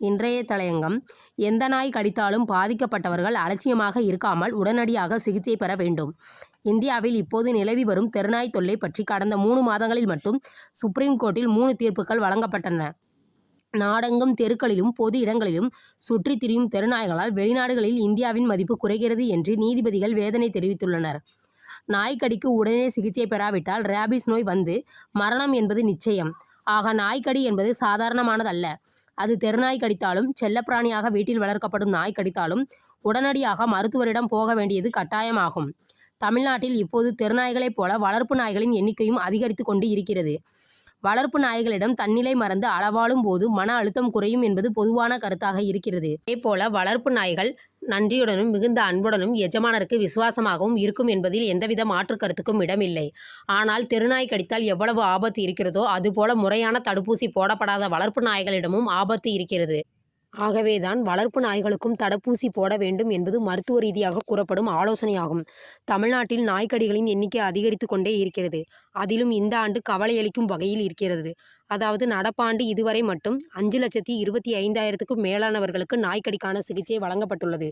இன்றைய தலையங்கம்: எந்த நாய் கடித்தாலும் பாதிக்கப்பட்டவர்கள் அலட்சியமாக இருக்காமல் உடனடியாக சிகிச்சை பெற வேண்டும். இந்தியாவில் இப்போது நிலவி வரும் தெருநாய் தொல்லை பற்றி கடந்த 3 மாதங்களில் மட்டும் சுப்ரீம் கோர்ட்டில் 3 தீர்ப்புகள் வழங்கப்பட்டன. நாடெங்கும் தெருக்களிலும் பொது இடங்களிலும் சுற்றித் திரியும் தெருநாய்களால் வெளிநாடுகளில் இந்தியாவின் மதிப்பு குறைகிறது என்று நீதிபதிகள் வேதனை தெரிவித்துள்ளனர். நாய்க்கடிக்கு உடனே சிகிச்சை பெறாவிட்டால் ரேபிஸ் நோய் வந்து மரணம் என்பது நிச்சயம். ஆக நாய்க்கடி என்பது சாதாரணமானதல்ல. அது தெருநாய் கடித்தாலும், செல்லப்பிராணியாக வீட்டில் வளர்க்கப்படும் நாய் கடித்தாலும் உடனடியாக மருத்துவரிடம் போக வேண்டியது கட்டாயமாகும். தமிழ்நாட்டில் இப்போது தெருநாய்களைப் போல வளர்ப்பு நாய்களின் எண்ணிக்கையும் அதிகரித்து கொண்டு இருக்கிறது. வளர்ப்பு நாய்களிடம் தன்னிலை மறந்து அளவாடும் போது மன அழுத்தம் குறையும் என்பது பொதுவான கருத்தாக இருக்கிறது. அதேபோல வளர்ப்பு நாய்கள் நன்றியுடனும் மிகுந்த அன்புடனும் எஜமானருக்கு விசுவாசமாகவும் இருக்கும் என்பதில் எந்தவித மாற்று கருத்துக்கும் இடமில்லை. ஆனால் தெருநாய் கடித்தால் எவ்வளவு ஆபத்து இருக்கிறதோ அதுபோல முறையான தடுப்பூசி போடப்படாத வளர்ப்பு நாய்களிடமும் ஆபத்து இருக்கிறது. ஆகவேதான் வளர்ப்பு நாய்களுக்கும் தடுப்பூசி போட வேண்டும் என்பது மருத்துவ ரீதியாக கூறப்படும் ஆலோசனையாகும். தமிழ்நாட்டில் நாய்க்கடிகளின் எண்ணிக்கை அதிகரித்து கொண்டே இருக்கிறது. அதிலும் இந்த ஆண்டு கவலையளிக்கும் வகையில் இருக்கிறது. அதாவது நடப்பாண்டு இதுவரை மட்டும் 5,25,000க்கும் மேலானவர்களுக்கு நாய்க்கடிக்கான சிகிச்சை வழங்கப்பட்டுள்ளது.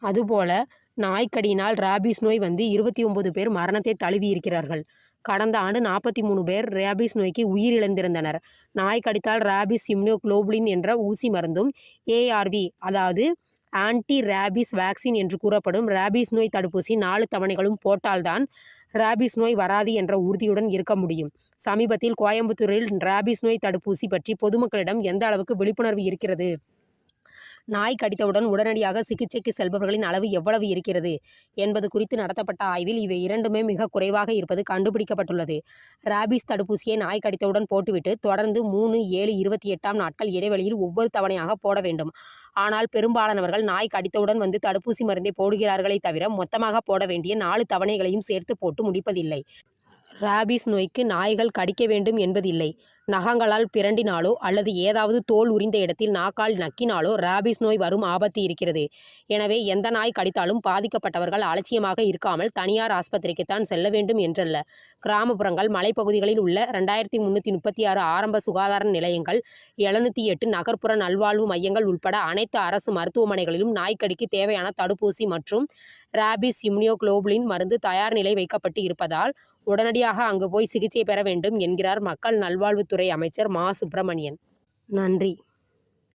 அதுபோல நாய்க்கடியினால் ரேபிஸ் நோய் வந்து 29 பேர் மரணத்தை தழுவி இருக்கிறார்கள். கடந்த ஆண்டு 43 பேர் ரேபிஸ் நோய்க்கு உயிரிழந்திருந்தனர். நாய் கடித்தால் ரேபிஸ் இம்யூனோகுளோபுலின் என்ற ஊசி மருந்தும், ARV அதாவது ஆன்டி ரேபிஸ் வேக்சின் என்று கூறப்படும் ரேபிஸ் நோய் தடுப்பூசி 4 தவணைகளும் போட்டால்தான் ரேபிஸ் நோய் வராது என்ற உறுதியுடன் இருக்க முடியும். சமீபத்தில் கோயம்புத்தூரில் ரேபிஸ் நோய் தடுப்பூசி பற்றி பொதுமக்களிடம் எந்த அளவுக்கு விழிப்புணர்வு இருக்கிறது? நாய் கடித்தவுடன் உடனடியாக சிகிச்சைக்கு செல்பவர்களின் அளவு எவ்வளவு இருக்கிறது என்பது குறித்து நடத்தப்பட்ட ஆய்வில் இவை இரண்டுமே மிக குறைவாக இருப்பது கண்டுபிடிக்கப்பட்டுள்ளது. ரேபிஸ் தடுப்பூசியை நாய் கடித்தவுடன் போட்டுவிட்டு தொடர்ந்து 3, 7, 28ஆம் நாட்கள் இடைவெளியில் ஒவ்வொரு தவணையாக போட வேண்டும். ஆனால் பெரும்பாலானவர்கள் நாய் கடித்தவுடன் வந்து தடுப்பூசி மருந்தை போடுகிறார்களே தவிர மொத்தமாக போட வேண்டிய 4 தவணைகளையும் சேர்த்து போட்டு முடிப்பதில்லை. ரேபிஸ் நோய்க்கு நாய்கள் கடிக்க வேண்டும் என்பதில்லை. நகங்களால் பிரண்டினாலோ அல்லது ஏதாவது தோல் உரிந்த இடத்தில் நாக்கால் நக்கினாலோ ரேபிஸ் நோய் வரும் ஆபத்து இருக்கிறது. எனவே எந்த நாய் கடித்தாலும் பாதிக்கப்பட்டவர்கள் அலட்சியமாக இருக்காமல் தனியார் ஆஸ்பத்திரிக்குத்தான் செல்ல வேண்டும் என்றல்ல. கிராமப்புறங்கள், மலைப்பகுதிகளில் உள்ள 2336 ஆரம்ப சுகாதார நிலையங்கள், 708 நகர்ப்புற நல்வாழ்வு மையங்கள் உட்பட அனைத்து அரசு மருத்துவமனைகளிலும் நாய்க்கடிக்கு தேவையான தடுப்பூசி மற்றும் ரேபிஸ் இம்யூனோகுளோபுலின் மருந்து தயார் நிலை வைக்கப்பட்டு இருப்பதால் உடனடியாக அங்கு போய் சிகிச்சை பெற வேண்டும் என்கிறார் மக்கள் நல்வாழ்வுத்துறை அமைச்சர் மா. சுப்பிரமணியன். நன்றி.